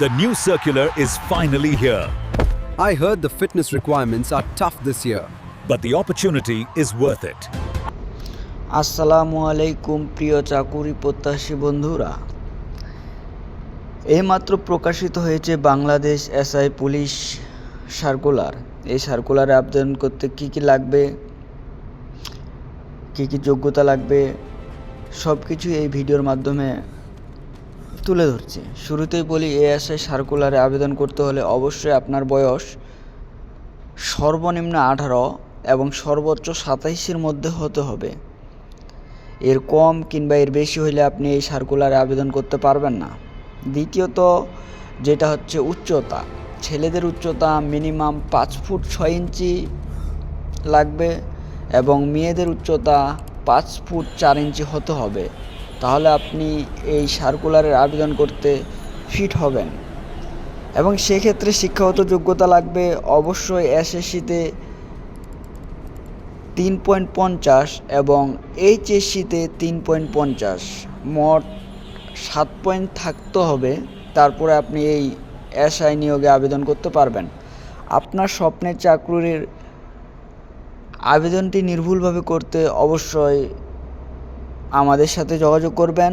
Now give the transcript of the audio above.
The new circular is finally here, I heard the fitness requirements are tough this year. but the opportunity is worth it. আসসালামু আলাইকুম প্রিয় চাকুরি প্রত্যাশী বন্ধুরা, এইমাত্র প্রকাশিত হয়েছে বাংলাদেশ এসআই পুলিশ সার্কুলার। এই সার্কুলারে আবেদন করতে কি কি লাগবে, কি কি যোগ্যতা লাগবে, সব কিছু এই ভিডিওর মাধ্যমে তুলে ধরছি। শুরুতেই বলি, এএসআই সার্কুলারে আবেদন করতে হলে অবশ্যই আপনার বয়স সর্বনিম্ন 18 এবং সর্বোচ্চ 27-এর মধ্যে হতে হবে। এর কম কিংবা এর বেশি হলে আপনি এই সার্কুলারে আবেদন করতে পারবেন না। দ্বিতীয়ত যেটা হচ্ছে উচ্চতা, ছেলেদের উচ্চতা মিনিমাম 5 ফুট 6 ইঞ্চি লাগবে এবং মেয়েদের উচ্চতা 5 ফুট 4 ইঞ্চি হতে হবে, তাহলে আপনি এই সার্কুলারের আবেদন করতে ফিট হবেন। এবং সেক্ষেত্রে শিক্ষাগত যোগ্যতা লাগবে অবশ্যই এসএসসিতে 3.50 এবং এইচএসসিতে 3.50, মোট 7 পয়েন্ট থাকতে হবে। তারপরে আপনি এই এসআই নিয়োগে আবেদন করতে পারবেন। আপনার স্বপ্নের চাকরির আবেদনটি নির্ভুলভাবে করতে অবশ্যই আমাদের সাথে যোগাযোগ করবেন।